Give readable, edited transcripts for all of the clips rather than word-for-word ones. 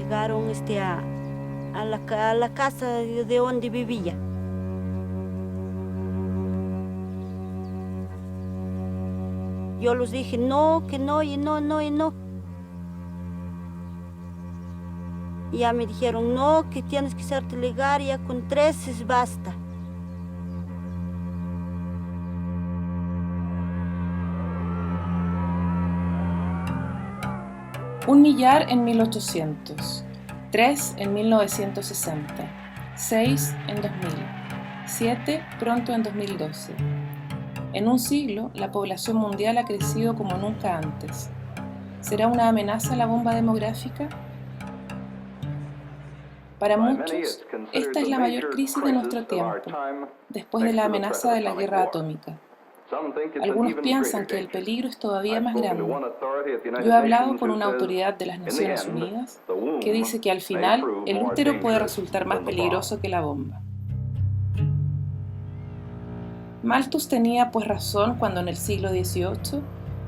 llegaron a la casa de donde vivía. Yo les dije no, que no, y no, no, y no. Y ya me dijeron no, que tienes que hacerte ligar, ya con 3 basta. Un millar en 1800, 3 en 1960, 6 en 2000, 7 pronto en 2012. En un siglo, la población mundial ha crecido como nunca antes. ¿Será una amenaza la bomba demográfica? Para muchos, esta es la mayor crisis de nuestro tiempo, después de la amenaza de la guerra atómica. Algunos piensan que el peligro es todavía más grande. Yo he hablado con una autoridad de las Naciones Unidas que dice que al final el útero puede resultar más peligroso que la bomba. Malthus tenía pues razón cuando en el siglo XVIII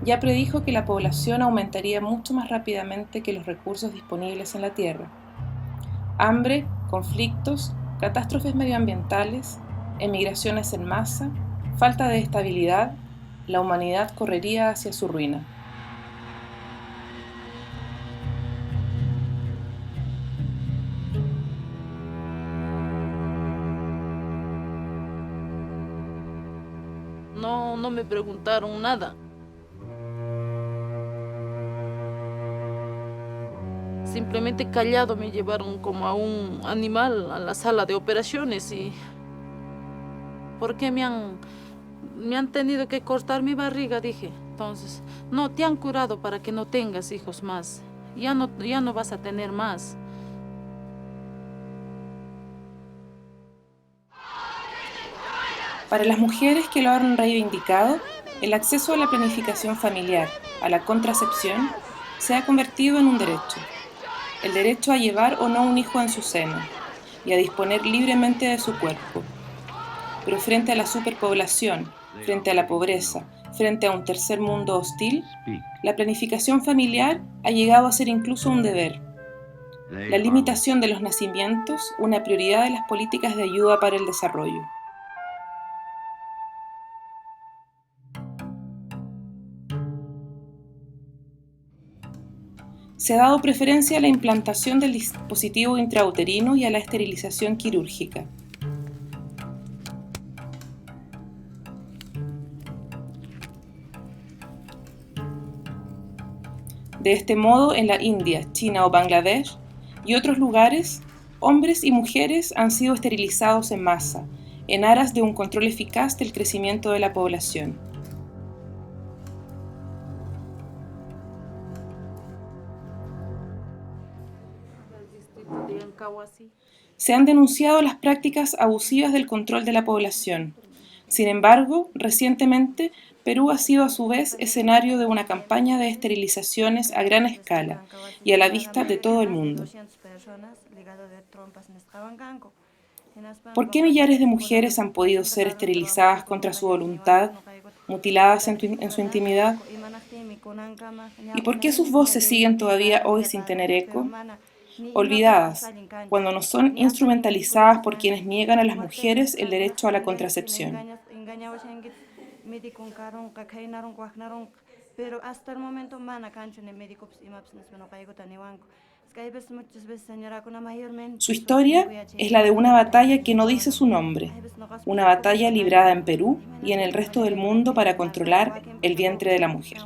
ya predijo que la población aumentaría mucho más rápidamente que los recursos disponibles en la Tierra. Hambre, conflictos, catástrofes medioambientales, emigraciones en masa, falta de estabilidad, la humanidad correría hacia su ruina. No me preguntaron nada. Simplemente callado me llevaron como a un animal a la sala de operaciones y... ¿Por qué me han tenido que cortar mi barriga? Dije. Entonces, no, te han curado para que no tengas hijos más. Ya no vas a tener más. Para las mujeres que lo han reivindicado, el acceso a la planificación familiar, a la contracepción, se ha convertido en un derecho. El derecho a llevar o no un hijo en su seno y a disponer libremente de su cuerpo. Pero frente a la superpoblación, frente a la pobreza, frente a un tercer mundo hostil, la planificación familiar ha llegado a ser incluso un deber. La limitación de los nacimientos, una prioridad de las políticas de ayuda para el desarrollo. Se ha dado preferencia a la implantación del dispositivo intrauterino y a la esterilización quirúrgica. De este modo, en la India, China o Bangladesh y otros lugares, hombres y mujeres han sido esterilizados en masa, en aras de un control eficaz del crecimiento de la población. Se han denunciado las prácticas abusivas del control de la población. Sin embargo, recientemente, Perú ha sido a su vez escenario de una campaña de esterilizaciones a gran escala y a la vista de todo el mundo. ¿Por qué millares de mujeres han podido ser esterilizadas contra su voluntad, mutiladas en su intimidad? ¿Y por qué sus voces siguen todavía hoy sin tener eco? Olvidadas, cuando no son instrumentalizadas por quienes niegan a las mujeres el derecho a la contracepción. Pero hasta el momento su historia es la de una batalla que no dice su nombre, una batalla librada en Perú y en el resto del mundo para controlar el vientre de la mujer.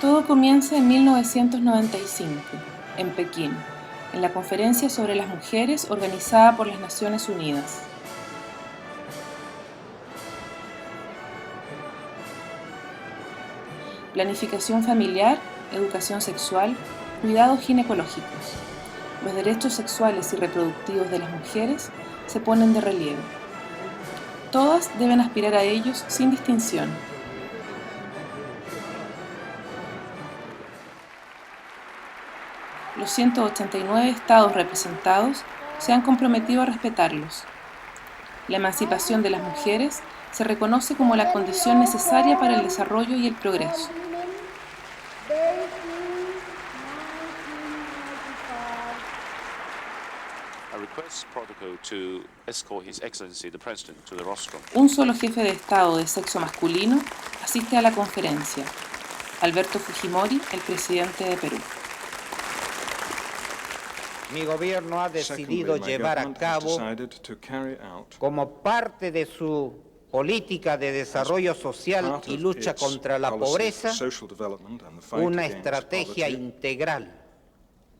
Todo comienza en 1995, en Pekín, en la Conferencia sobre las Mujeres organizada por las Naciones Unidas. Planificación familiar, educación sexual, cuidados ginecológicos. los derechos sexuales y reproductivos de las mujeres se ponen de relieve. Todas deben aspirar a ellos sin distinción. Los 189 estados representados se han comprometido a respetarlos. La emancipación de las mujeres se reconoce como la condición necesaria para el desarrollo y el progreso. Un solo jefe de Estado de sexo masculino asiste a la conferencia: Alberto Fujimori, el presidente de Perú. Mi gobierno ha decidido llevar a cabo, como parte de su política de desarrollo social y lucha contra la pobreza, una estrategia integral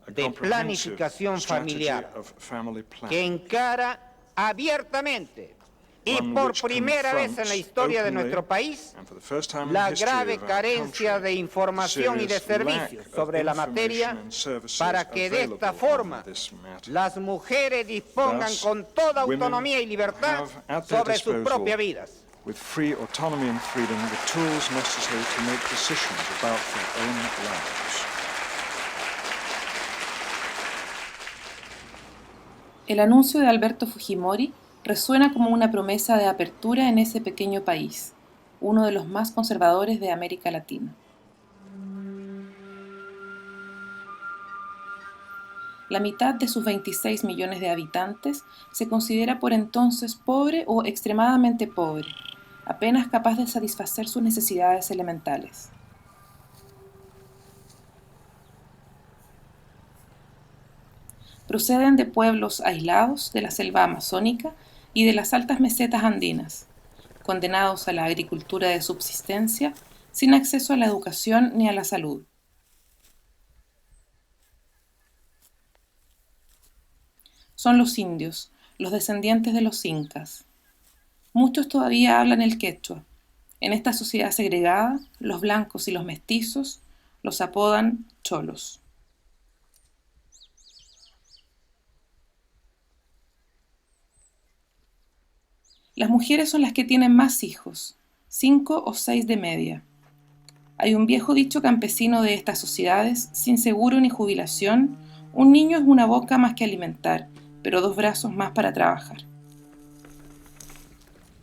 de planificación familiar que encara abiertamente y por primera vez en la historia de nuestro país la grave carencia de información y de servicios sobre la materia, para que de esta forma las mujeres dispongan con toda autonomía y libertad sobre sus propias vidas. El anuncio de Alberto Fujimori resuena como una promesa de apertura en ese pequeño país, uno de los más conservadores de América Latina. La mitad de sus 26 millones de habitantes se considera por entonces pobre o extremadamente pobre, apenas capaz de satisfacer sus necesidades elementales. Proceden de pueblos aislados de la selva amazónica y de las altas mesetas andinas, condenados a la agricultura de subsistencia, sin acceso a la educación ni a la salud. Son los indios, los descendientes de los incas. Muchos todavía hablan el quechua. En esta sociedad segregada, los blancos y los mestizos los apodan cholos. Las mujeres son las que tienen más hijos, 5 o 6 de media. Hay un viejo dicho campesino de estas sociedades: sin seguro ni jubilación, un niño es una boca más que alimentar, pero 2 brazos más para trabajar.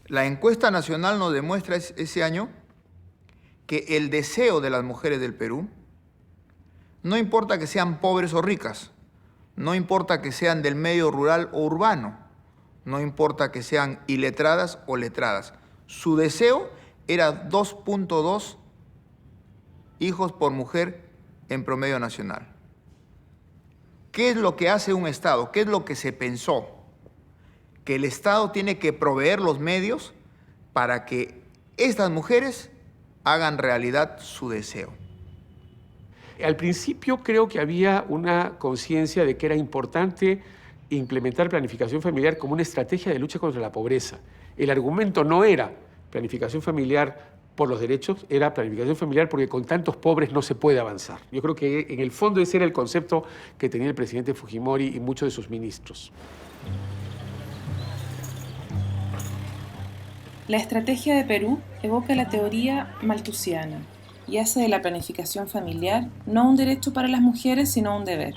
La encuesta nacional nos demuestra ese año que el deseo de las mujeres del Perú, no importa que sean pobres o ricas, no importa que sean del medio rural o urbano, no importa que sean iletradas o letradas, su deseo era 2.2 hijos por mujer en promedio nacional. ¿Qué es lo que hace un Estado? ¿Qué es lo que se pensó? Que el Estado tiene que proveer los medios para que estas mujeres hagan realidad su deseo. Al principio creo que había una conciencia de que era importante implementar planificación familiar como una estrategia de lucha contra la pobreza. El argumento no era planificación familiar por los derechos, era planificación familiar porque con tantos pobres no se puede avanzar. Yo creo que en el fondo ese era el concepto que tenía el presidente Fujimori y muchos de sus ministros. La estrategia de Perú evoca la teoría malthusiana y hace de la planificación familiar no un derecho para las mujeres, sino un deber.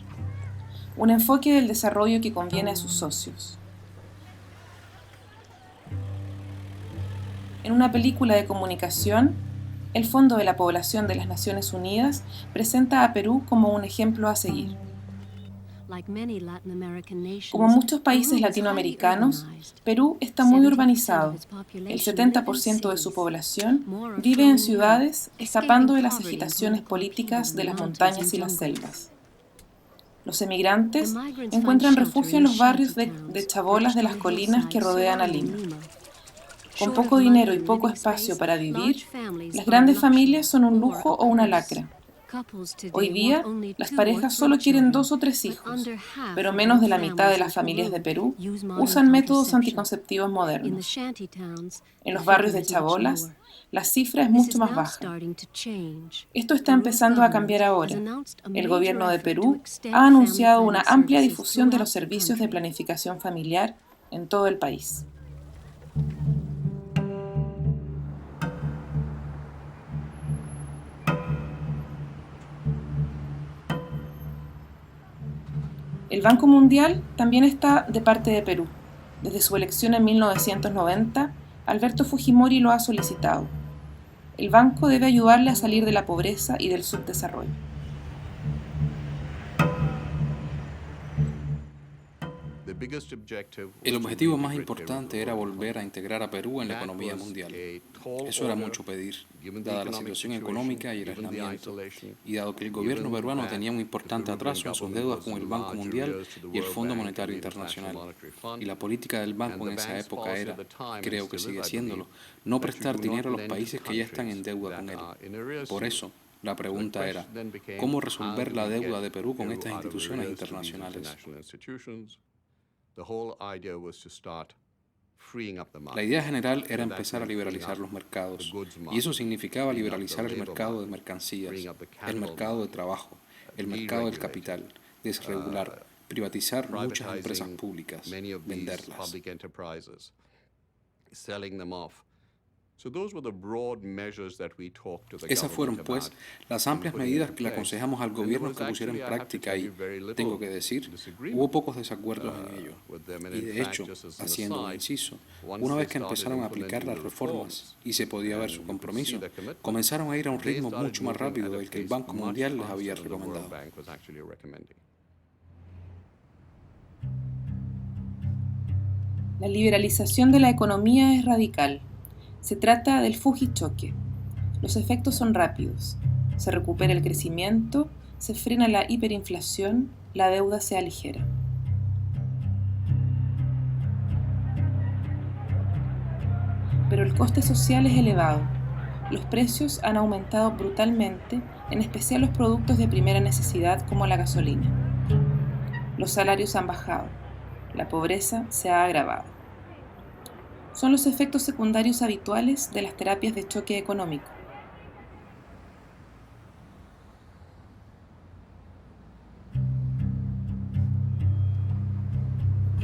Un enfoque del desarrollo que conviene a sus socios. En una película de comunicación, el Fondo de la Población de las Naciones Unidas presenta a Perú como un ejemplo a seguir. Como muchos países latinoamericanos, Perú está muy urbanizado. El 70% de su población vive en ciudades, escapando de las agitaciones políticas de las montañas y las selvas. Los emigrantes encuentran refugio en los barrios de chabolas de las colinas que rodean a Lima. Con poco dinero y poco espacio para vivir, las grandes familias son un lujo o una lacra. Hoy día, las parejas solo quieren 2 o 3 hijos, pero menos de la mitad de las familias de Perú usan métodos anticonceptivos modernos. En los barrios de chabolas, la cifra es mucho más baja. Esto está empezando a cambiar ahora. El gobierno de Perú ha anunciado una amplia difusión de los servicios de planificación familiar en todo el país. El Banco Mundial también está de parte de Perú. Desde su elección en 1990, Alberto Fujimori lo ha solicitado. El banco debe ayudarle a salir de la pobreza y del subdesarrollo. El objetivo más importante era volver a integrar a Perú en la economía mundial. Eso era mucho pedir, dada la situación económica y el aislamiento, y dado que el gobierno peruano tenía un importante atraso en sus deudas con el Banco Mundial y el Fondo Monetario Internacional. Y la política del banco en esa época era, creo que sigue siéndolo, no prestar dinero a los países que ya están en deuda con él. Por eso, la pregunta era, ¿cómo resolver la deuda de Perú con estas instituciones internacionales? La idea general era empezar a liberalizar los mercados, y eso significaba liberalizar el mercado de mercancías, el mercado de trabajo, el mercado del capital, desregular, privatizar muchas empresas públicas, venderlas. Esas fueron, pues, las amplias medidas que le aconsejamos al gobierno que pusiera en práctica y, tengo que decir, hubo pocos desacuerdos en ello. Y de hecho, haciendo un inciso, una vez que empezaron a aplicar las reformas y se podía ver su compromiso, comenzaron a ir a un ritmo mucho más rápido del que el Banco Mundial les había recomendado. La liberalización de la economía es radical. Se trata del Fujichoque. Los efectos son rápidos. Se recupera el crecimiento, se frena la hiperinflación, la deuda se aligera. Pero el coste social es elevado. Los precios han aumentado brutalmente, en especial los productos de primera necesidad como la gasolina. Los salarios han bajado. La pobreza se ha agravado. Son los efectos secundarios habituales de las terapias de choque económico.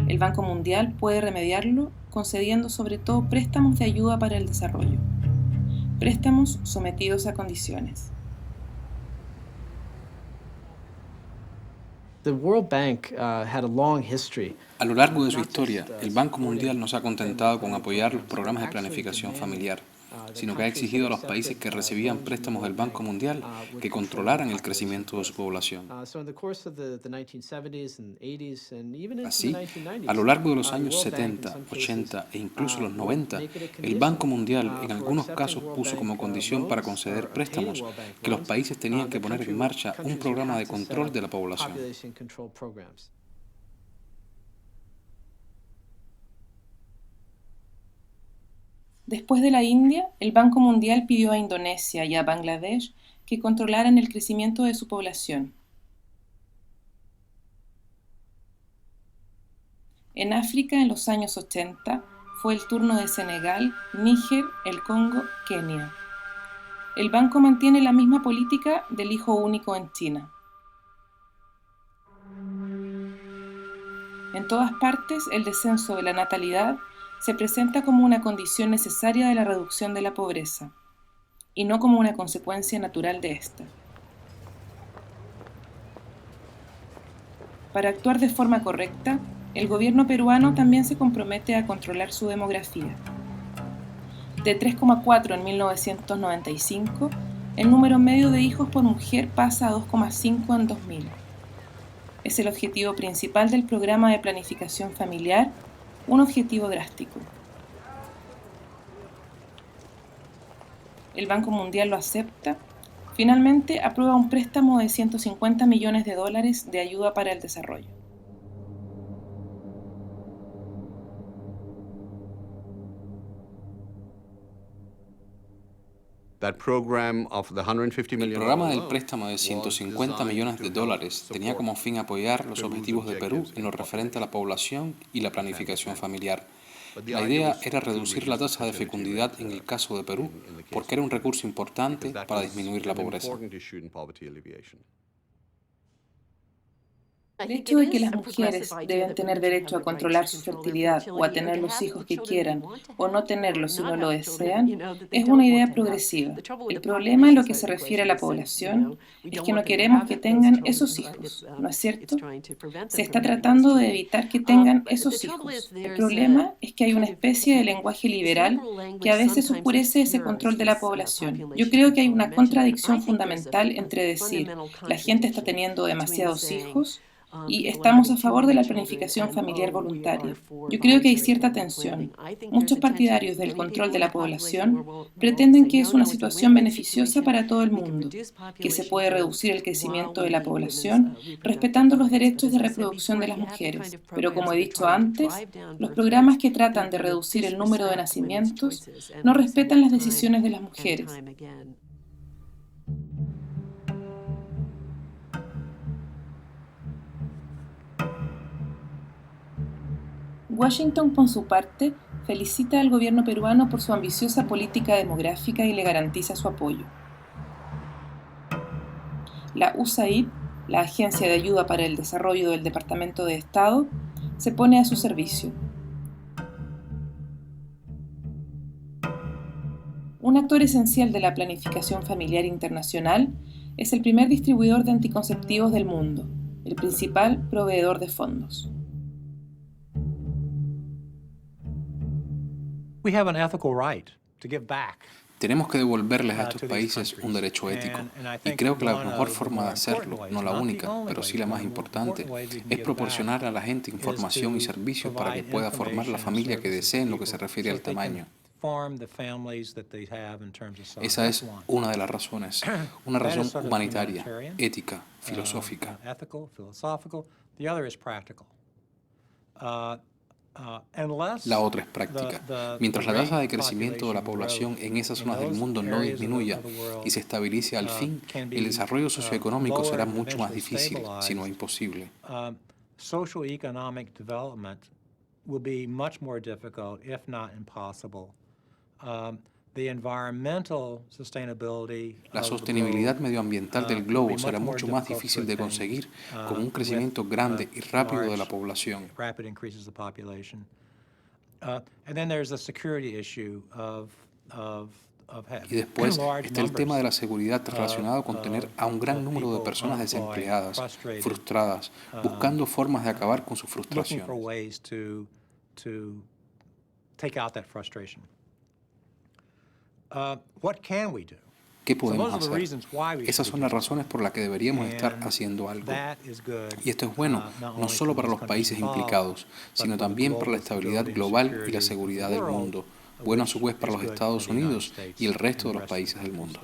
El Banco Mundial puede remediarlo concediendo sobre todo préstamos de ayuda para el desarrollo, préstamos sometidos a condiciones. A lo largo de su historia, el Banco Mundial no se ha contentado con apoyar los programas de planificación familiar, sino que ha exigido a los países que recibían préstamos del Banco Mundial que controlaran el crecimiento de su población. Así, a lo largo de los años 70, 80 e incluso los 90, el Banco Mundial en algunos casos puso como condición para conceder préstamos que los países tenían que poner en marcha un programa de control de la población. Después de la India, el Banco Mundial pidió a Indonesia y a Bangladesh que controlaran el crecimiento de su población. En África, en los años 80, fue el turno de Senegal, Níger, el Congo, Kenia. El banco mantiene la misma política del hijo único en China. En todas partes, el descenso de la natalidad se presenta como una condición necesaria de la reducción de la pobreza, y no como una consecuencia natural de esta. Para actuar de forma correcta, el gobierno peruano también se compromete a controlar su demografía. De 3,4 en 1995, el número medio de hijos por mujer pasa a 2,5 en 2000. Es el objetivo principal del programa de planificación familiar, un objetivo drástico. El Banco Mundial lo acepta. Finalmente aprueba un préstamo de $150 millones de ayuda para el desarrollo. El programa del préstamo de $150 millones tenía como fin apoyar los objetivos de Perú en lo referente a la población y la planificación familiar. La idea era reducir la tasa de fecundidad en el caso de Perú, porque era un recurso importante para disminuir la pobreza. El hecho de que las mujeres deben tener derecho a controlar su fertilidad o a tener los hijos que quieran o no tenerlos si no lo desean es una idea progresiva. El problema en lo que se refiere a la población es que no queremos que tengan esos hijos, ¿no es cierto? Se está tratando de evitar que tengan esos hijos. El problema es que hay una especie de lenguaje liberal que a veces oscurece ese control de la población. Yo creo que hay una contradicción fundamental entre decir la gente está teniendo demasiados hijos y estamos a favor de la planificación familiar voluntaria. Yo creo que hay cierta tensión. Muchos partidarios del control de la población pretenden que es una situación beneficiosa para todo el mundo, que se puede reducir el crecimiento de la población respetando los derechos de reproducción de las mujeres. Pero como he dicho antes, los programas que tratan de reducir el número de nacimientos no respetan las decisiones de las mujeres. Washington, por su parte, felicita al gobierno peruano por su ambiciosa política demográfica y le garantiza su apoyo. La USAID, la Agencia de Ayuda para el Desarrollo del Departamento de Estado, se pone a su servicio. Un actor esencial de la planificación familiar internacional es el primer distribuidor de anticonceptivos del mundo, el principal proveedor de fondos. Tenemos que devolverles a estos países un derecho ético, y creo que la mejor forma de hacerlo, no la única, pero sí la más importante, es proporcionar a la gente información y servicios para que pueda formar la familia que desee en lo que se refiere al tamaño. Esa es una de las razones, una razón humanitaria, ética, filosófica. La otra es práctica. Mientras la tasa de crecimiento de la población en esas zonas del mundo no disminuya y se estabilice al fin, el desarrollo socioeconómico será mucho más difícil, si no imposible. La sostenibilidad medioambiental del globo será mucho más difícil de conseguir con un crecimiento grande y rápido de la población. Y después está el tema de la seguridad relacionado con tener a un gran número de personas desempleadas, frustradas, buscando formas de acabar con su frustración. ¿Qué podemos hacer? Esas son las razones por las que deberíamos estar haciendo algo. Y esto es bueno, no solo para los países implicados, sino también para la estabilidad global y la seguridad del mundo. Bueno a su vez para los Estados Unidos y el resto de los países del mundo.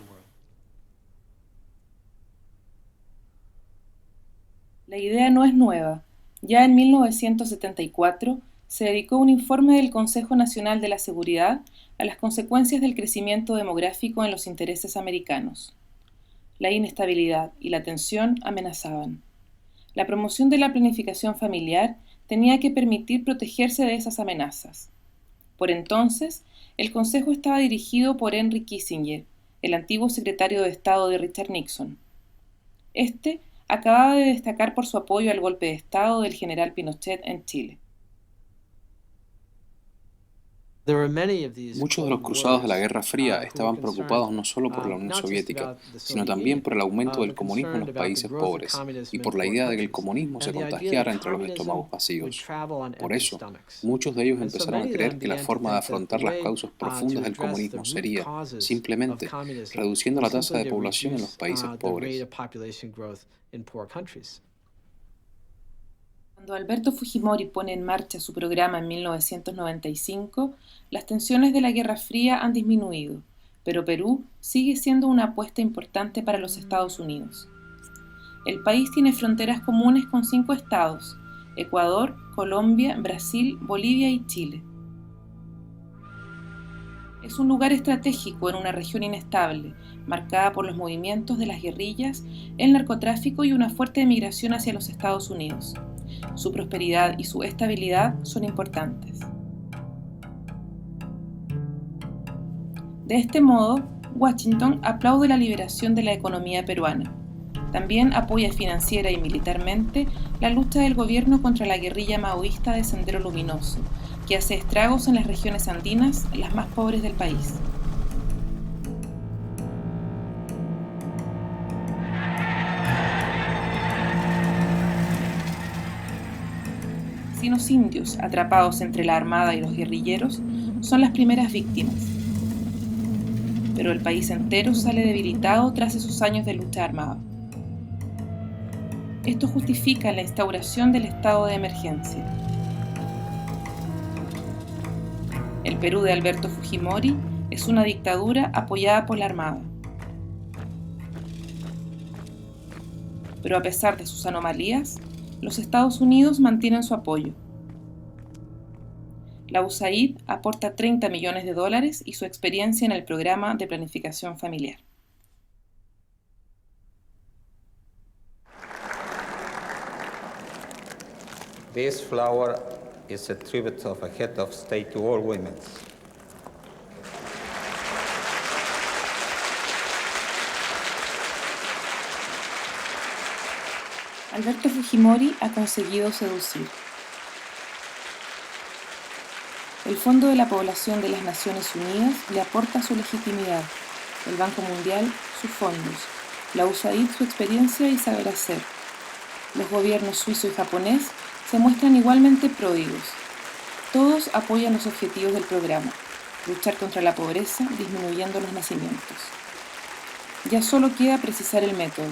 La idea no es nueva. Ya en 1974 se dedicó un informe del Consejo Nacional de la Seguridad a las consecuencias del crecimiento demográfico en los intereses americanos. La inestabilidad y la tensión amenazaban. La promoción de la planificación familiar tenía que permitir protegerse de esas amenazas. Por entonces, el Consejo estaba dirigido por Henry Kissinger, el antiguo secretario de Estado de Richard Nixon. Este acababa de destacar por su apoyo al golpe de Estado del general Pinochet en Chile. Muchos de los cruzados de la Guerra Fría estaban preocupados no solo por la Unión Soviética, sino también por el aumento del comunismo en los países pobres y por la idea de que el comunismo se contagiara entre los estómagos vacíos. Por eso, muchos de ellos empezaron a creer que la forma de afrontar las causas profundas del comunismo sería, simplemente, reduciendo la tasa de población en los países pobres. Cuando Alberto Fujimori pone en marcha su programa en 1995, las tensiones de la Guerra Fría han disminuido, pero Perú sigue siendo una apuesta importante para los Estados Unidos. El país tiene fronteras comunes con 5 estados: Ecuador, Colombia, Brasil, Bolivia y Chile. Es un lugar estratégico en una región inestable, marcada por los movimientos de las guerrillas, el narcotráfico y una fuerte emigración hacia los Estados Unidos. Su prosperidad y su estabilidad son importantes. De este modo, Washington aplaude la liberación de la economía peruana. También apoya financiera y militarmente la lucha del gobierno contra la guerrilla maoísta de Sendero Luminoso, que hace estragos en las regiones andinas, las más pobres del país. Los indios, atrapados entre la armada y los guerrilleros, son las primeras víctimas. Pero el país entero sale debilitado tras esos años de lucha armada. Esto justifica la instauración del estado de emergencia. El Perú de Alberto Fujimori es una dictadura apoyada por la Armada. Pero a pesar de sus anomalías, los Estados Unidos mantienen su apoyo. La USAID aporta $30 millones y su experiencia en el programa de planificación familiar. This flower is a tribute of a head of state to all women. Alberto Fujimori ha conseguido seducir. El Fondo de la Población de las Naciones Unidas le aporta su legitimidad, el Banco Mundial sus fondos, la USAID su experiencia y saber hacer. Los gobiernos suizo y japonés se muestran igualmente pródigos. Todos apoyan los objetivos del programa, luchar contra la pobreza disminuyendo los nacimientos. Ya solo queda precisar el método.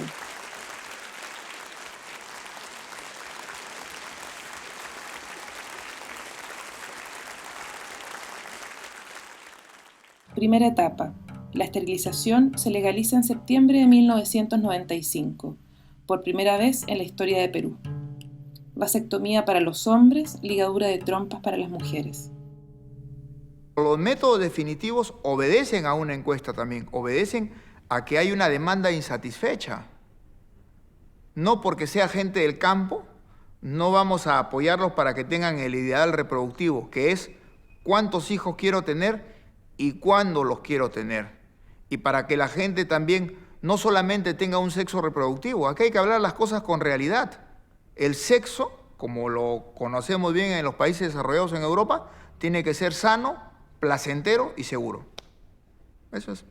Primera etapa. La esterilización se legaliza en septiembre de 1995, por primera vez en la historia de Perú. Vasectomía para los hombres, ligadura de trompas para las mujeres. Los métodos definitivos obedecen a una encuesta también, obedecen a que hay una demanda insatisfecha. No porque sea gente del campo, no vamos a apoyarlos para que tengan el ideal reproductivo, que es cuántos hijos quiero tener y cuándo los quiero tener. Y para que la gente también no solamente tenga un sexo reproductivo, aquí hay que hablar las cosas con realidad. El sexo, como lo conocemos bien en los países desarrollados en Europa, tiene que ser sano, placentero y seguro. Eso es.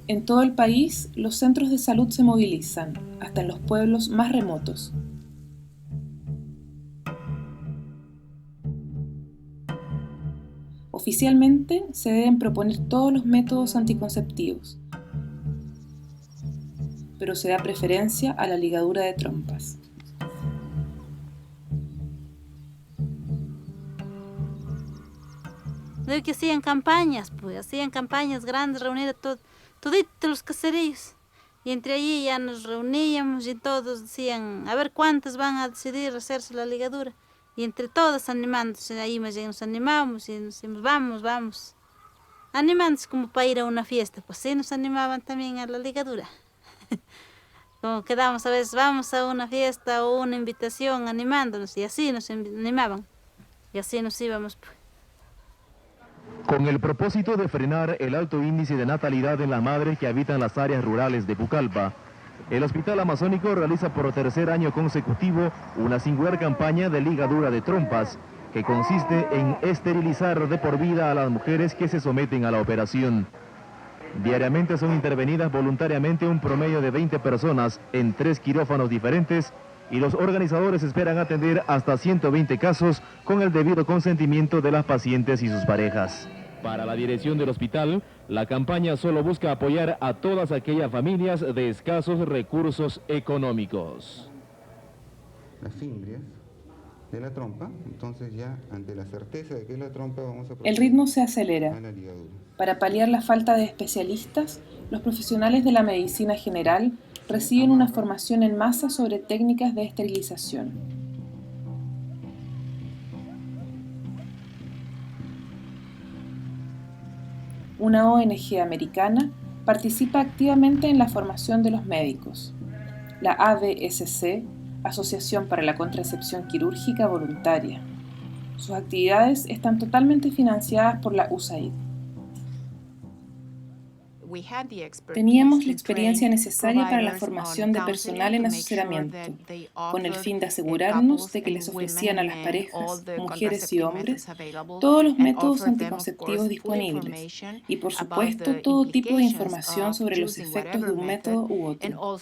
En todo el país, los centros de salud se movilizan, hasta en los pueblos más remotos. Oficialmente, se deben proponer todos los métodos anticonceptivos, pero se da preferencia a la ligadura de trompas. De que hacían campañas grandes, reunir a toditos los caseríos. Y entre allí ya nos reuníamos y todos decían, a ver cuántos van a decidir hacerse la ligadura. Y entre todos animándose, ahí más bien nos animamos y nos decimos, vamos. Animándose como para ir a una fiesta, pues sí nos animaban también a la ligadura. Como quedamos a veces, vamos a una fiesta o una invitación animándonos y así nos animaban. Y así nos íbamos. Con el propósito de frenar el alto índice de natalidad en las madres que habitan las áreas rurales de Pucallpa, el Hospital Amazónico realiza por tercer año consecutivo una singular campaña de ligadura de trompas, que consiste en esterilizar de por vida a las mujeres que se someten a la operación. Diariamente son intervenidas voluntariamente un promedio de 20 personas en 3 quirófanos diferentes, y los organizadores esperan atender hasta 120 casos con el debido consentimiento de las pacientes y sus parejas. Para la dirección del hospital, la campaña solo busca apoyar a todas aquellas familias de escasos recursos económicos. Las fimbrias de la trompa, entonces ya ante la certeza de que es la trompa vamos a El ritmo se acelera. a la ligadura. Para paliar la falta de especialistas, los profesionales de la medicina general reciben una formación en masa sobre técnicas de esterilización. Una ONG americana participa activamente en la formación de los médicos. La AVSC, Asociación para la Contracepción Quirúrgica Voluntaria. Sus actividades están totalmente financiadas por la USAID. Teníamos la experiencia necesaria para la formación de personal en asesoramiento, con el fin de asegurarnos de que les ofrecían a las parejas, mujeres y hombres, todos los métodos anticonceptivos disponibles y, por supuesto, todo tipo de información sobre los efectos de un método u otro,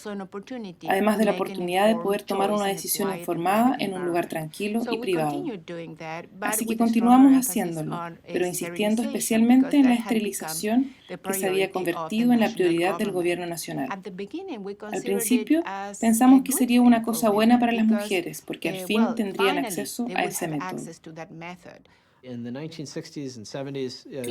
además de la oportunidad de poder tomar una decisión informada en un lugar tranquilo y privado. Así que continuamos haciéndolo, pero insistiendo especialmente en la esterilización que se había convertido en la prioridad del gobierno nacional. Al principio, pensamos que sería una cosa buena para las mujeres, porque al fin tendrían acceso a ese método. En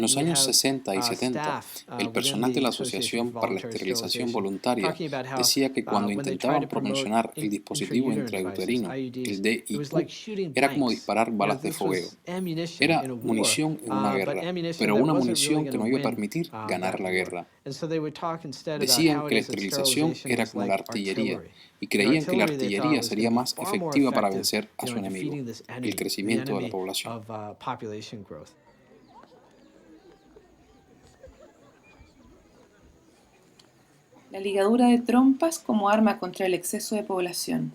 los años 60 y 70, el personal de la Asociación para la Esterilización Voluntaria decía que cuando intentaban promocionar el dispositivo intrauterino, el DIQ, era como disparar balas de fogueo. Era munición en una guerra, pero una munición que no iba a permitir ganar la guerra. Decían que la esterilización era como la artillería, y creían que la artillería sería más efectiva para vencer a su enemigo, el crecimiento de la población. La ligadura de trompas como arma contra el exceso de población.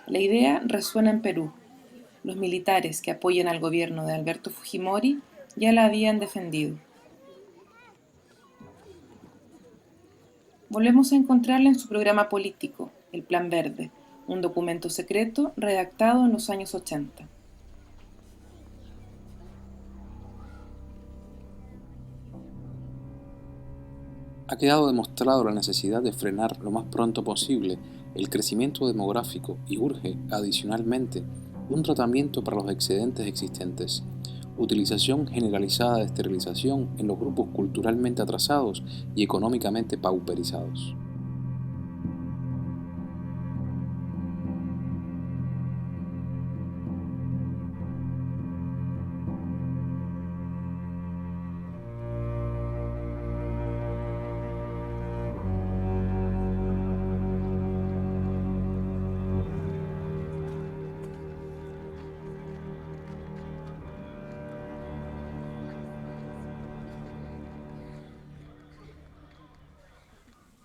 La idea resuena en Perú. Los militares que apoyan al gobierno de Alberto Fujimori ya la habían defendido. Volvemos a encontrarla en su programa político, el Plan Verde, un documento secreto redactado en los años 80. Ha quedado demostrado la necesidad de frenar lo más pronto posible el crecimiento demográfico y urge, adicionalmente, un tratamiento para los excedentes existentes, utilización generalizada de esterilización en los grupos culturalmente atrasados y económicamente pauperizados.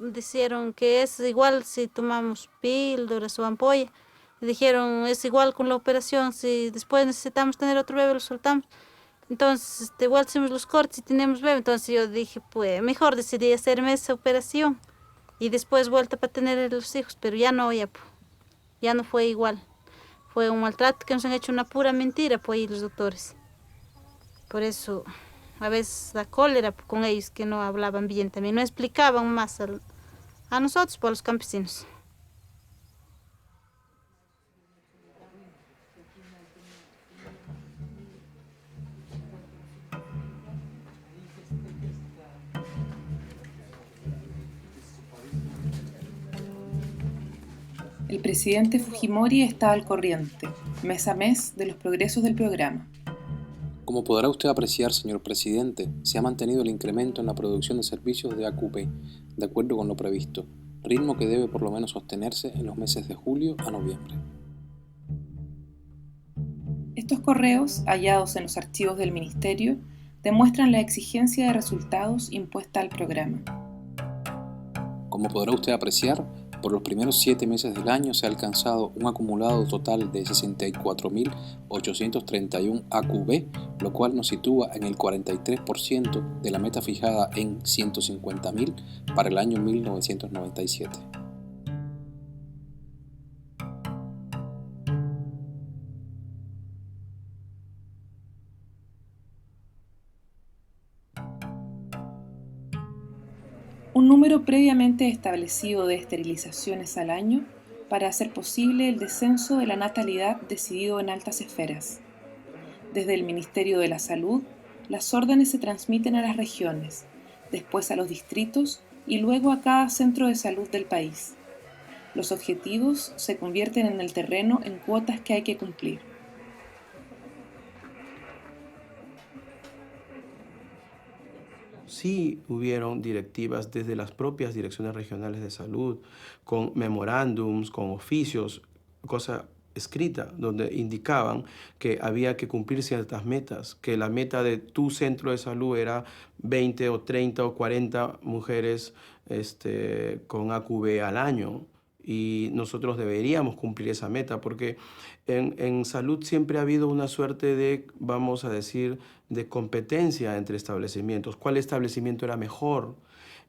Dijeron que es igual si tomamos píldoras o ampolla. Dijeron es igual con la operación, si después necesitamos tener otro bebé lo soltamos. Entonces igual hacemos los cortes y tenemos bebé. Entonces yo dije pues mejor decidí hacerme esa operación y después vuelta para tener los hijos, pero ya no, ya no fue igual. Fue un maltrato que nos han hecho, una pura mentira pues ahí los doctores. Por eso a veces da cólera con ellos que no hablaban bien también, no explicaban más a nosotros, por los campesinos. El presidente Fujimori está al corriente, mes a mes, de los progresos del programa. Como podrá usted apreciar, señor presidente, se ha mantenido el incremento en la producción de servicios de AQP, de acuerdo con lo previsto, ritmo que debe por lo menos sostenerse en los meses de julio a noviembre. Estos correos, hallados en los archivos del Ministerio, demuestran la exigencia de resultados impuesta al programa. Como podrá usted apreciar, por los primeros 7 meses del año se ha alcanzado un acumulado total de 64.831 AQB, lo cual nos sitúa en el 43% de la meta fijada en 150.000 para el año 1997. Un número previamente establecido de esterilizaciones al año para hacer posible el descenso de la natalidad decidido en altas esferas. Desde el Ministerio de la Salud, las órdenes se transmiten a las regiones, después a los distritos y luego a cada centro de salud del país. Los objetivos se convierten en el terreno en cuotas que hay que cumplir. Sí hubieron directivas desde las propias direcciones regionales de salud, con memorándums, con oficios, cosa escrita, donde indicaban que había que cumplir ciertas metas, que la meta de tu centro de salud era 20 o 30 o 40 mujeres con AQV al año. Y nosotros deberíamos cumplir esa meta, porque en salud siempre ha habido una suerte de, vamos a decir, de competencia entre establecimientos. ¿Cuál establecimiento era mejor?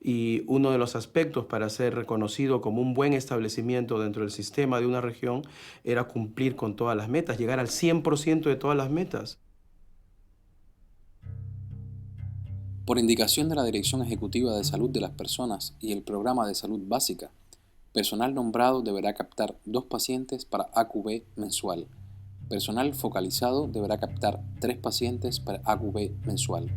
Y uno de los aspectos para ser reconocido como un buen establecimiento dentro del sistema de una región era cumplir con todas las metas, llegar al 100% de todas las metas. Por indicación de la Dirección Ejecutiva de Salud de las Personas y el Programa de Salud Básica, personal nombrado deberá captar 2 pacientes para AQV mensual. Personal focalizado deberá captar 3 pacientes para AQV mensual.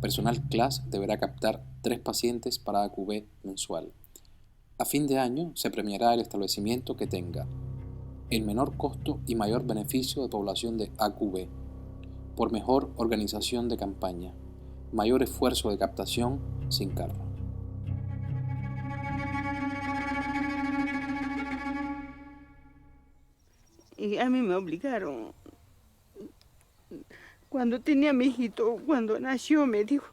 Personal CLAS deberá captar 3 pacientes para AQV mensual. A fin de año se premiará el establecimiento que tenga el menor costo y mayor beneficio de población de AQV, por mejor organización de campaña, mayor esfuerzo de captación sin cargo. Y a mí me obligaron. Cuando tenía mi hijito, cuando nació, me dijo,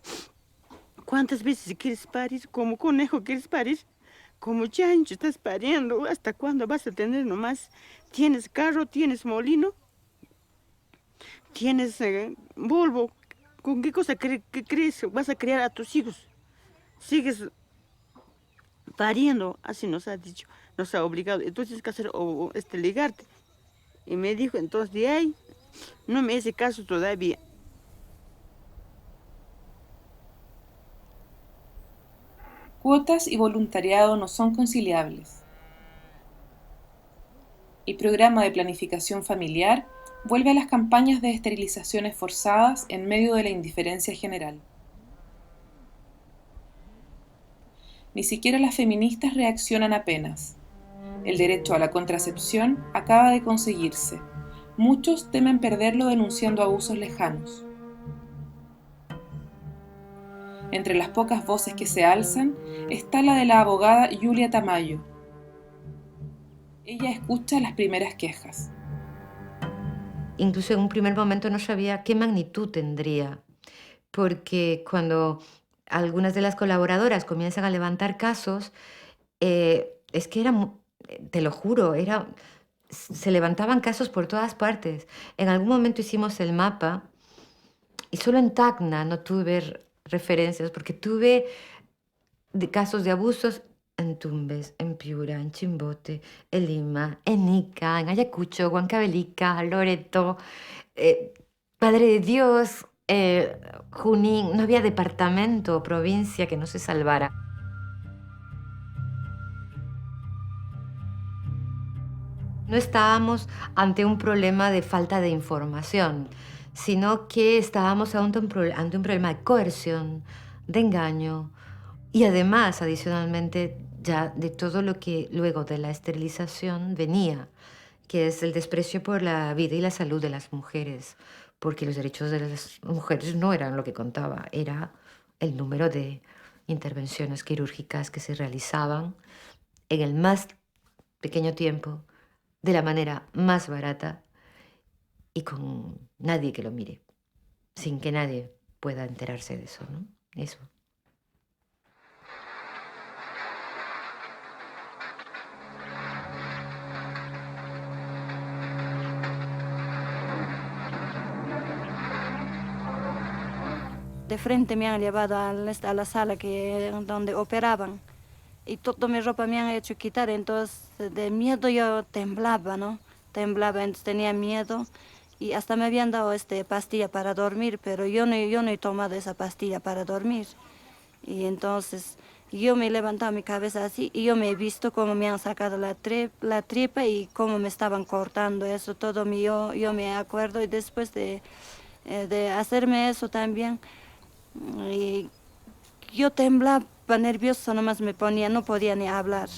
¿cuántas veces quieres parir? ¿Como conejo quieres parir? Como chancho estás pariendo. ¿Hasta cuándo vas a tener nomás? ¿Tienes carro? ¿Tienes molino? ¿Tienes Volvo? ¿Con qué cosa crees vas a criar a tus hijos? Sigues pariendo, así nos ha dicho, nos ha obligado. Entonces, ¿qué hacer? Ligarte. Y me dijo, entonces, de ahí, no me hace caso todavía. Cuotas y voluntariado no son conciliables. El programa de planificación familiar vuelve a las campañas de esterilizaciones forzadas en medio de la indiferencia general. Ni siquiera las feministas reaccionan apenas. El derecho a la contracepción acaba de conseguirse. Muchos temen perderlo denunciando abusos lejanos. Entre las pocas voces que se alzan está la de la abogada Julia Tamayo. Ella escucha las primeras quejas. Incluso en un primer momento no sabía qué magnitud tendría, porque cuando algunas de las colaboradoras comienzan a levantar casos, es que era, te lo juro, se levantaban casos por todas partes. En algún momento hicimos el mapa y solo en Tacna no tuve referencias, porque tuve casos de abusos en Tumbes, en Piura, en Chimbote, en Lima, en Ica, en Ayacucho, Huancavelica, Loreto, Padre de Dios, Junín. No había departamento o provincia que no se salvara. No estábamos ante un problema de falta de información, sino que estábamos ante un problema de coerción, de engaño y además, adicionalmente, ya de todo lo que luego de la esterilización venía, que es el desprecio por la vida y la salud de las mujeres, porque los derechos de las mujeres no eran lo que contaba, era el número de intervenciones quirúrgicas que se realizaban en el más pequeño tiempo, de la manera más barata y con nadie que lo mire, sin que nadie pueda enterarse de eso, ¿no? Eso. De frente me han llevado a la sala donde operaban y toda mi ropa me han hecho quitar, entonces de miedo yo temblaba, ¿no? Temblaba, entonces tenía miedo y hasta me habían dado pastilla para dormir, pero yo no he tomado esa pastilla para dormir. Y entonces Yo me he levantado mi cabeza así y yo me he visto cómo me han sacado la tripa y cómo me estaban cortando eso todo. Yo me acuerdo y después de hacerme eso también, y yo temblaba nerviosa, nomás me ponía, no podía ni hablar.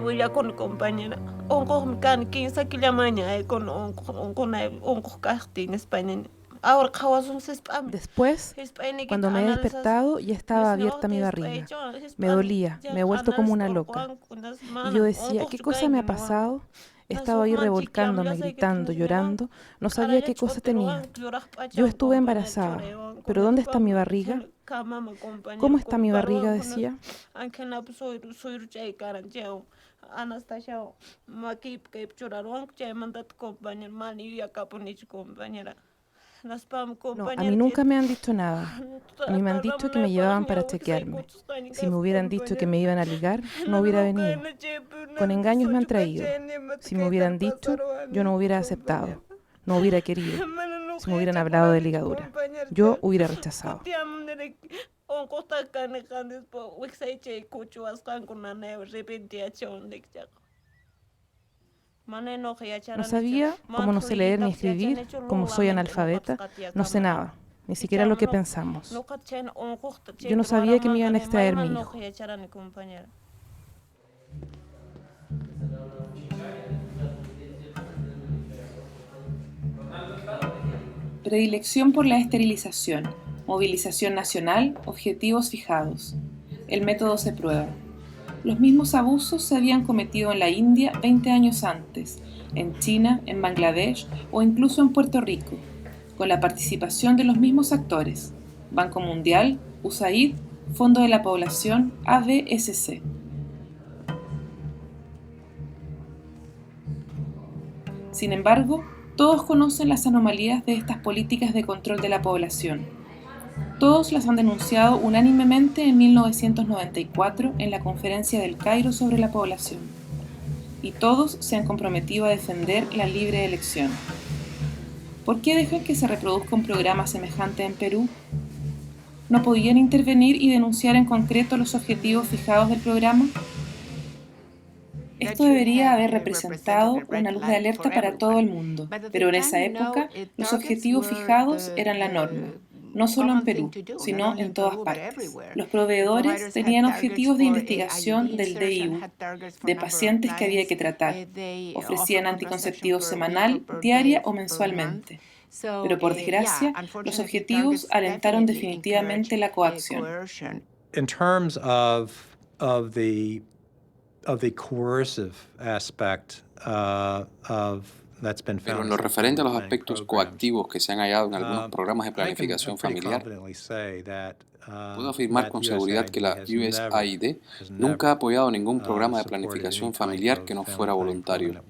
Voy con compañera. Después, cuando me he despertado, ya estaba abierta mi barriga. Me dolía, me he vuelto como una loca. Y yo decía, ¿qué cosa me ha pasado? Estaba ahí revolcándome, gritando, llorando. No sabía qué cosa tenía. Yo estuve embarazada, pero ¿dónde está mi barriga? ¿Cómo está mi barriga?, decía. No, a mí nunca me han dicho nada. A mí me han dicho que me llevaban para chequearme. Si me hubieran dicho que me iban a ligar, no hubiera venido. Con engaños me han traído. Si me hubieran dicho, yo no hubiera aceptado. No hubiera querido. Si me hubieran hablado de ligadura, yo hubiera rechazado. No sabía cómo no sé leer ni escribir, como soy analfabeta, no sé nada, ni siquiera lo que pensamos. Yo no sabía que me iban a extraer mi hijo. Predilección por la esterilización, movilización nacional, objetivos fijados. El método se prueba. Los mismos abusos se habían cometido en la India 20 años antes, en China, en Bangladesh o incluso en Puerto Rico, con la participación de los mismos actores: Banco Mundial, USAID, Fondo de la Población, ABSC. Sin embargo, todos conocen las anomalías de estas políticas de control de la población. Todos las han denunciado unánimemente en 1994 en la Conferencia del Cairo sobre la población. Y todos se han comprometido a defender la libre elección. ¿Por qué dejan que se reproduzca un programa semejante en Perú? ¿No podían intervenir y denunciar en concreto los objetivos fijados del programa? Esto debería haber representado una luz de alerta para todo el mundo, pero en esa época los objetivos fijados eran la norma. No solo en Perú, sino en todas partes. Los proveedores tenían objetivos de investigación del DIU, de pacientes que había que tratar. Ofrecían anticonceptivos semanal, diaria o mensualmente. Pero por desgracia, los objetivos alentaron definitivamente la coacción. In terms of the coercive aspect Pero en lo referente a los aspectos coactivos que se han hallado en algunos programas de planificación familiar, puedo afirmar con seguridad que la USAID nunca ha apoyado ningún programa de planificación familiar que no fuera voluntario.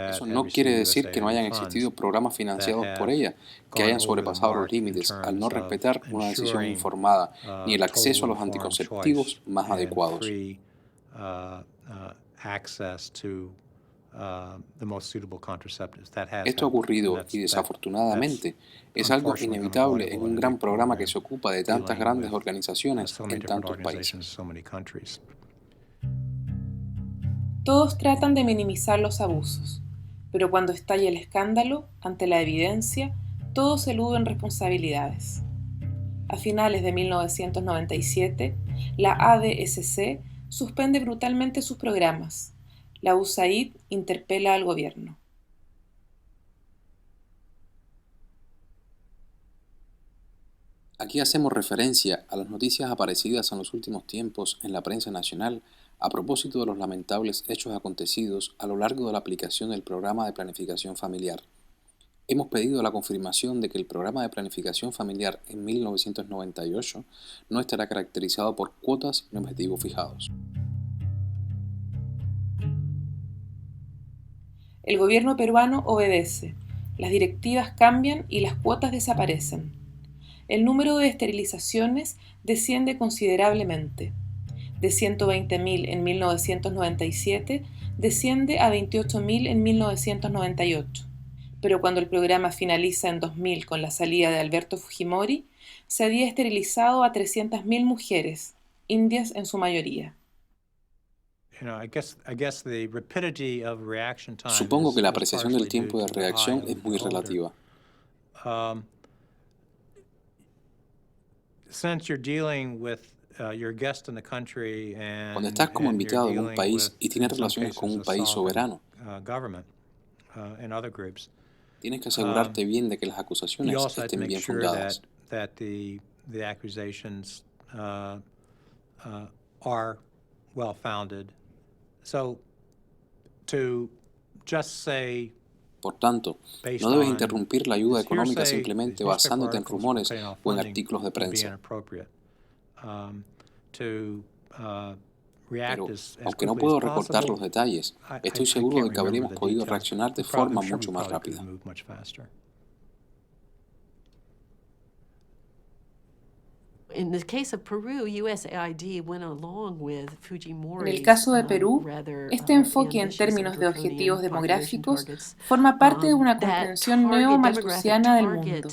Eso no quiere decir que no hayan existido programas financiados por ella que hayan sobrepasado los límites al no respetar una decisión informada ni el acceso a los anticonceptivos más adecuados. Esto ha ocurrido y desafortunadamente es algo inevitable en un gran programa que se ocupa de tantas grandes organizaciones en tantos países. Todos tratan de minimizar los abusos, pero cuando estalla el escándalo, ante la evidencia, todos eluden responsabilidades. A finales de 1997, La ADSC suspende brutalmente sus programas. La USAID interpela al gobierno. Aquí hacemos referencia a las noticias aparecidas en los últimos tiempos en la prensa nacional a propósito de los lamentables hechos acontecidos a lo largo de la aplicación del programa de planificación familiar. Hemos pedido la confirmación de que el programa de planificación familiar en 1998 no estará caracterizado por cuotas y objetivos fijados. El gobierno peruano obedece, las directivas cambian y las cuotas desaparecen. El número de esterilizaciones desciende considerablemente. De 120.000 en 1997, desciende a 28.000 en 1998. Pero cuando el programa finaliza en 2000 con la salida de Alberto Fujimori, se había esterilizado a 300.000 mujeres, indias en su mayoría. Supongo que la apreciación del tiempo de reacción es muy relativa. Cuando estás como invitado en un país y tienes relaciones con un país soberano, tienes que asegurarte bien de que las acusaciones estén bien fundadas. Por tanto, no debes interrumpir la ayuda económica simplemente basándote en rumores o en artículos de prensa. Pero, aunque no puedo recortar los detalles, estoy seguro de que habríamos podido reaccionar de forma mucho más rápida. En el caso de Perú, este enfoque en términos de objetivos demográficos forma parte de una comprensión neo-malthusiana del mundo,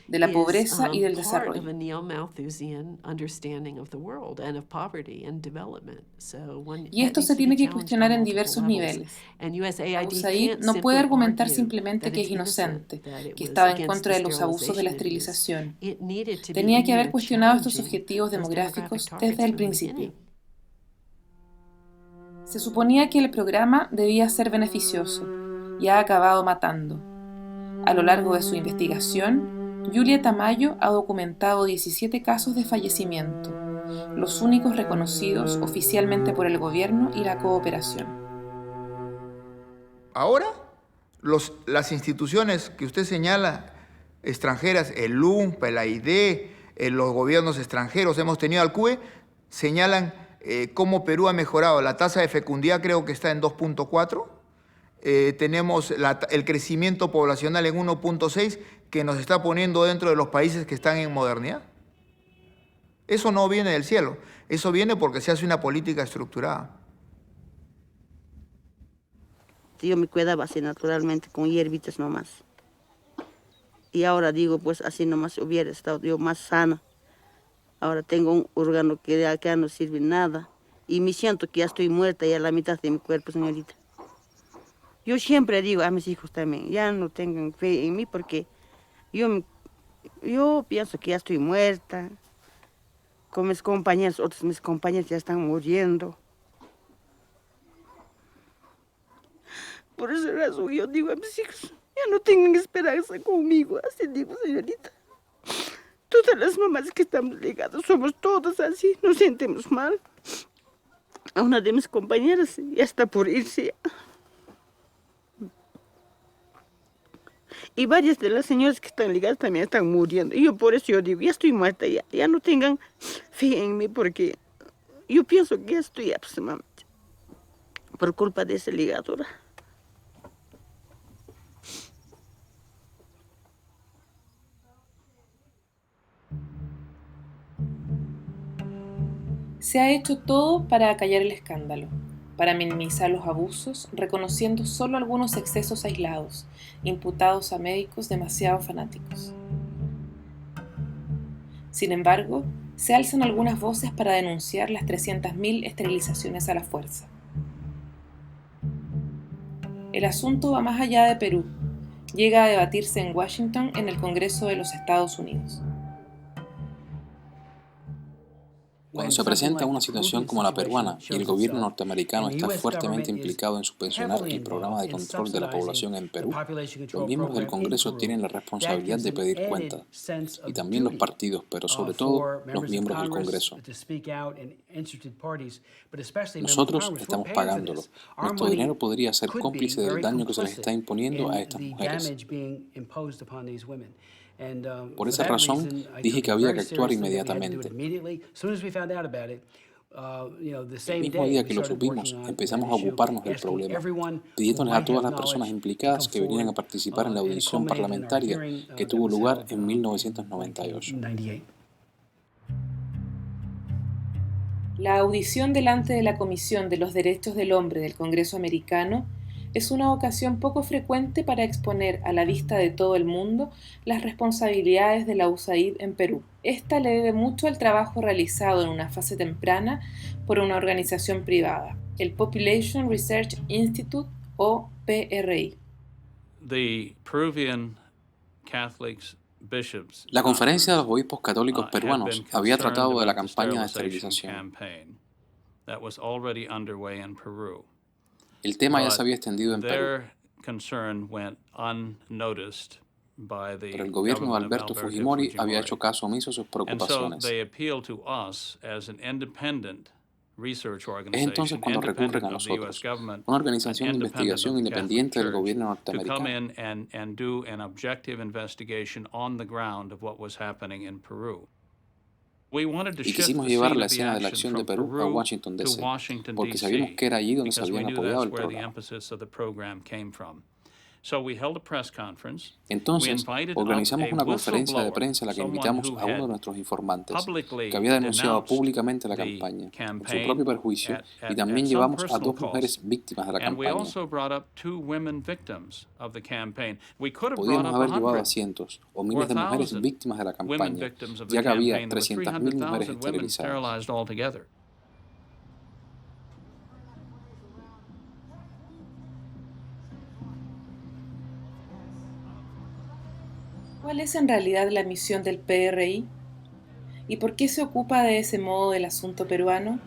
de la pobreza y del desarrollo. Y esto se tiene que cuestionar en diversos niveles. USAID no puede argumentar simplemente que es inocente, que estaba en contra de los abusos de la esterilización. Tenía que haber cuestionado estos objetivos demográficos desde el principio. Se suponía que el programa debía ser beneficioso y ha acabado matando. A lo largo de su investigación, Julia Tamayo ha documentado 17 casos de fallecimiento, los únicos reconocidos oficialmente por el gobierno y la cooperación. Ahora, las instituciones que usted señala, extranjeras, el LUMP, la ID, los gobiernos extranjeros, hemos tenido al CUE, señalan cómo Perú ha mejorado. La tasa de fecundidad creo que está en 2.4. Tenemos el crecimiento poblacional en 1.6 que nos está poniendo dentro de los países que están en modernidad. Eso no viene del cielo, eso viene porque se hace una política estructurada. Yo me cuidaba así naturalmente con hierbitas nomás. Y ahora digo, pues así nomás hubiera estado yo más sana. Ahora tengo un órgano que ya no sirve nada. Y me siento que ya estoy muerta ya la mitad de mi cuerpo, señorita. Yo siempre digo a mis hijos también, ya no tengan fe en mí porque yo pienso que ya estoy muerta. Con mis compañeros, otros mis compañeros ya están muriendo. Por esa razón yo digo a mis hijos, ya no tengan esperanza conmigo, así digo, señorita. Todas las mamás que estamos ligadas somos todas así, nos sentimos mal. A una de mis compañeras ya está por irse. Y varias de las señoras que están ligadas también están muriendo. Y yo por eso yo digo, ya estoy muerta, ya no tengan fe en mí, porque yo pienso que ya estoy aproximadamente por culpa de esa ligadura. Se ha hecho todo para acallar el escándalo, para minimizar los abusos, reconociendo solo algunos excesos aislados, imputados a médicos demasiado fanáticos. Sin embargo, se alzan algunas voces para denunciar las 300.000 esterilizaciones a la fuerza. El asunto va más allá de Perú. Llega a debatirse en Washington en el Congreso de los Estados Unidos. Cuando se presenta una situación como la peruana y el gobierno norteamericano está fuertemente implicado en subvencionar el programa de control de la población en Perú, los miembros del Congreso tienen la responsabilidad de pedir cuentas, y también los partidos, pero sobre todo los miembros del Congreso. Nosotros estamos pagándolo. Nuestro dinero podría ser cómplice del daño que se les está imponiendo a estas mujeres. Por esa razón, dije que había que actuar inmediatamente. El mismo día que lo supimos, empezamos a ocuparnos del problema, pidiéndoles a todas las personas implicadas que vinieran a participar en la audición parlamentaria que tuvo lugar en 1998. La audición delante de la Comisión de los Derechos del Hombre del Congreso americano es una ocasión poco frecuente para exponer a la vista de todo el mundo las responsabilidades de la USAID en Perú. Esta le debe mucho al trabajo realizado en una fase temprana por una organización privada, el Population Research Institute o PRI. La Conferencia de los Obispos Católicos Peruanos había tratado de la campaña de esterilización. El tema ya se había extendido en Perú, pero el gobierno de Alberto Fujimori había hecho caso omiso a sus preocupaciones. Es entonces cuando recurren a nosotros, una organización de investigación independiente del gobierno norteamericano. Y quisimos llevar la escena de la acción de Perú a Washington, D.C., porque sabíamos que era allí donde se habían apoyado el programa. Entonces, organizamos una conferencia de prensa a la que invitamos a uno de nuestros informantes, que había denunciado públicamente la campaña, con su propio perjuicio, y también llevamos a 2 mujeres víctimas de la campaña. Podíamos haber llevado a cientos o miles de mujeres víctimas de la campaña, ya que había 300.000 mujeres esterilizadas. ¿Cuál es en realidad la misión del PRI? ¿Y por qué se ocupa de ese modo del asunto peruano?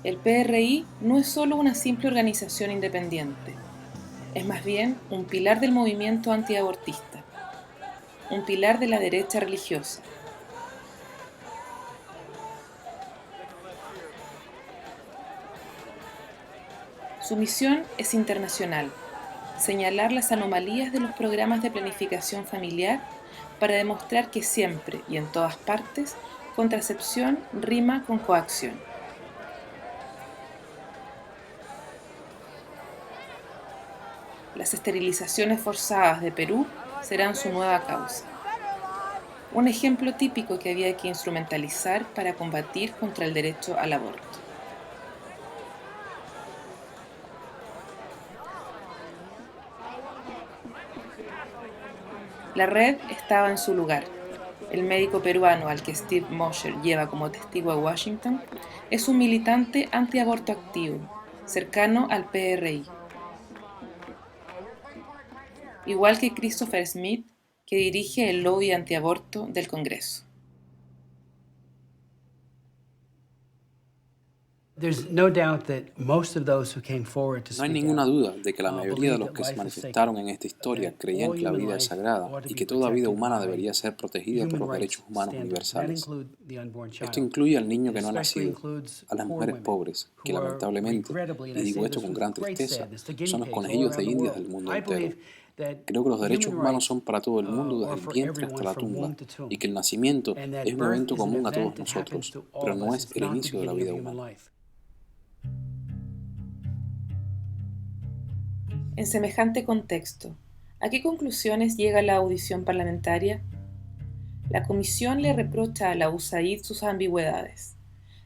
El PRI no es solo una simple organización independiente, es más bien un pilar del movimiento antiabortista, un pilar de la derecha religiosa. Su misión es internacional, señalar las anomalías de los programas de planificación familiar para demostrar que siempre y en todas partes contracepción rima con coacción. Las esterilizaciones forzadas de Perú serán su nueva causa. Un ejemplo típico que había que instrumentalizar para combatir contra el derecho al aborto. La red estaba en su lugar. El médico peruano al que Steve Mosher lleva como testigo a Washington es un militante antiaborto activo, cercano al PRI. Igual que Christopher Smith, que dirige el lobby antiaborto del Congreso. No hay ninguna duda de que la mayoría de los que se manifestaron en esta historia creían que la vida es sagrada y que toda vida humana debería ser protegida por los derechos humanos universales. Esto incluye al niño que no ha nacido, a las mujeres pobres, que lamentablemente, y digo esto con gran tristeza, son los conejillos de indias del mundo entero. Creo que los derechos humanos son para todo el mundo, desde el vientre hasta la tumba, y que el nacimiento es un evento común a todos nosotros, pero no es el inicio de la vida humana. En semejante contexto, ¿a qué conclusiones llega la audición parlamentaria? La Comisión le reprocha a la USAID sus ambigüedades,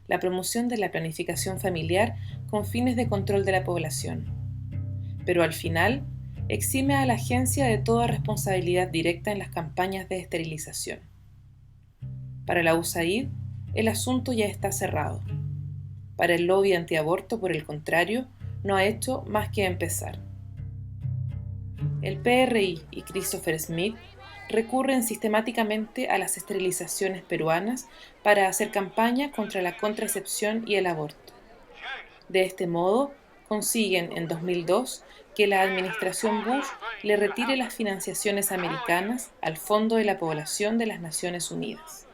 la promoción de la planificación familiar con fines de control de la población, pero al final exime a la agencia de toda responsabilidad directa en las campañas de esterilización. Para la USAID, el asunto ya está cerrado. Para el lobby antiaborto, por el contrario, no ha hecho más que empezar. El PRI y Christopher Smith recurren sistemáticamente a las esterilizaciones peruanas para hacer campaña contra la contracepción y el aborto. De este modo, consiguen en 2002 que la administración Bush le retire las financiaciones americanas al Fondo de la Población de las Naciones Unidas.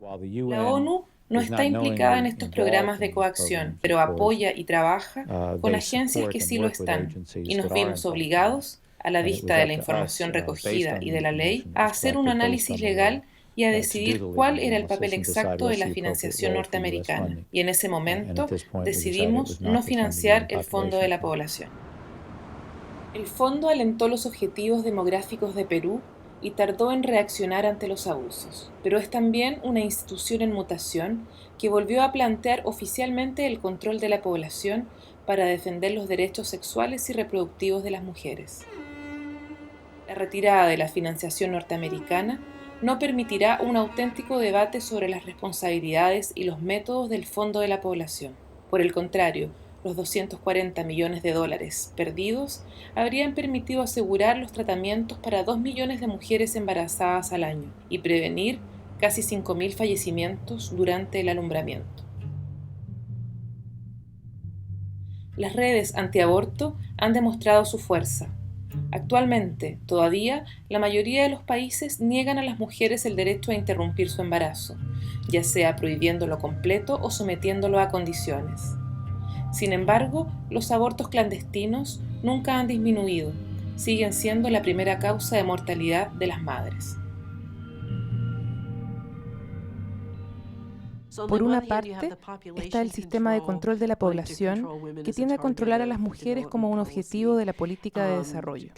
La ONU no está implicada en estos programas de coacción, pero apoya y trabaja con agencias que sí lo están, y nos vimos obligados, a la vista de la información recogida y de la ley, a hacer un análisis legal y a decidir cuál era el papel exacto de la financiación norteamericana. Y en ese momento decidimos no financiar el Fondo de la Población. El fondo alentó los objetivos demográficos de Perú y tardó en reaccionar ante los abusos, pero es también una institución en mutación que volvió a plantear oficialmente el control de la población para defender los derechos sexuales y reproductivos de las mujeres. La retirada de la financiación norteamericana no permitirá un auténtico debate sobre las responsabilidades y los métodos del Fondo de la Población. Por el contrario, los 240 millones de dólares perdidos habrían permitido asegurar los tratamientos para 2 millones de mujeres embarazadas al año y prevenir casi 5.000 fallecimientos durante el alumbramiento. Las redes antiaborto han demostrado su fuerza. Actualmente, todavía, la mayoría de los países niegan a las mujeres el derecho a interrumpir su embarazo, ya sea prohibiéndolo completo o sometiéndolo a condiciones. Sin embargo, los abortos clandestinos nunca han disminuido, siguen siendo la primera causa de mortalidad de las madres. Por una parte, está el sistema de control de la población que tiende a controlar a las mujeres como un objetivo de la política de desarrollo,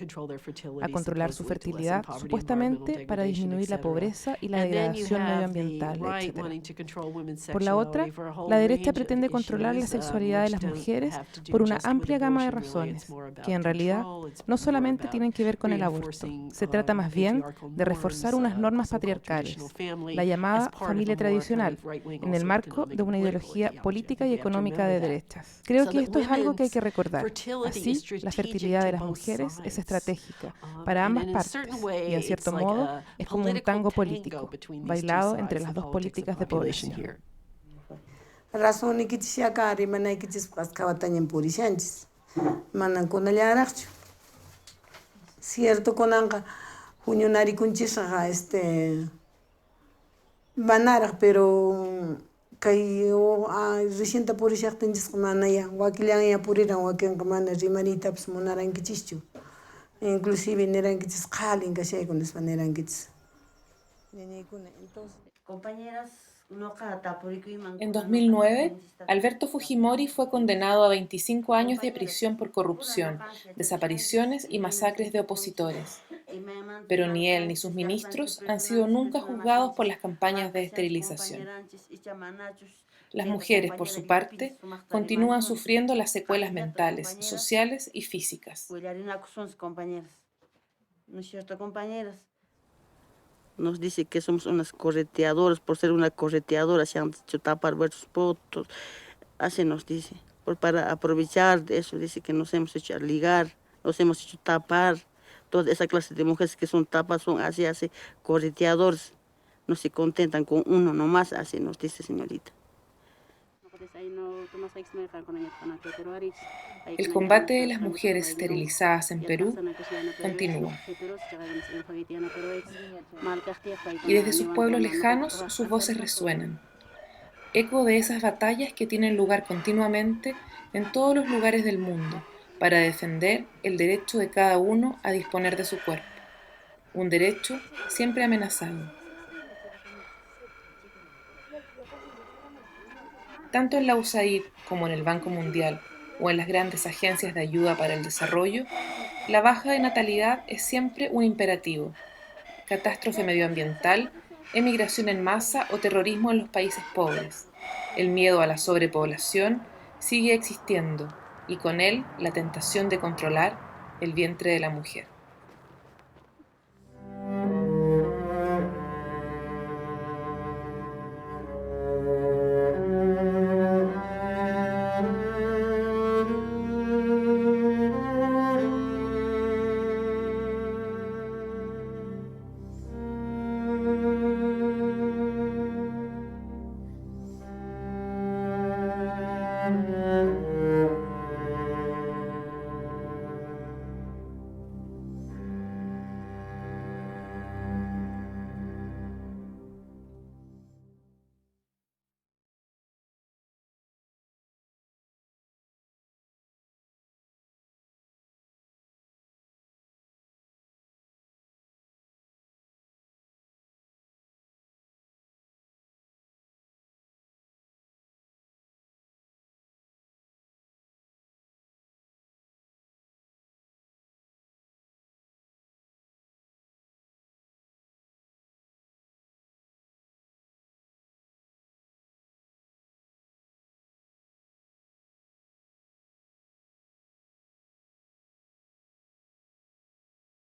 a controlar su fertilidad, supuestamente para disminuir la pobreza y la degradación medioambiental, etc. Por la otra, la derecha pretende controlar la sexualidad de las mujeres por una amplia gama de razones, que en realidad no solamente tienen que ver con el aborto. Se trata más bien de reforzar unas normas patriarcales, la llamada familia tradicional, en el marco de una ideología política y económica de derechas. Creo que esto es algo que hay que recordar. Así, la fertilidad de las mujeres es estratégica para ambas partes y, en cierto modo, es como un tango político, bailado entre las dos políticas de población. Cierto Banara, pero kayo reciente por ese acto mana ya wakilan ya purira wakilan kamana rimanita pues monaran kichichu inclusive neran kichis qalin kashay con es maneran kichis. Compañeras, en 2009, Alberto Fujimori fue condenado a 25 años de prisión por corrupción, desapariciones y masacres de opositores. Pero ni él ni sus ministros han sido nunca juzgados por las campañas de esterilización. Las mujeres, por su parte, continúan sufriendo las secuelas mentales, sociales y físicas. ¿No es cierto, compañeras? Nos dice que somos unas correteadoras, por ser una correteadora, se han hecho tapar vuestros votos, así nos dice, para aprovechar de eso, dice que nos hemos hecho ligar, nos hemos hecho tapar, toda esa clase de mujeres que son tapas, son así, correteadores, no se contentan con uno nomás, así nos dice señorita. El combate de las mujeres esterilizadas en Perú continúa. Y desde sus pueblos lejanos sus voces resuenan. Eco de esas batallas que tienen lugar continuamente en todos los lugares del mundo para defender el derecho de cada uno a disponer de su cuerpo. Un derecho siempre amenazado. Tanto en la USAID como en el Banco Mundial o en las grandes agencias de ayuda para el desarrollo, la baja de natalidad es siempre un imperativo. Catástrofe medioambiental, emigración en masa o terrorismo en los países pobres. El miedo a la sobrepoblación sigue existiendo y con él la tentación de controlar el vientre de la mujer.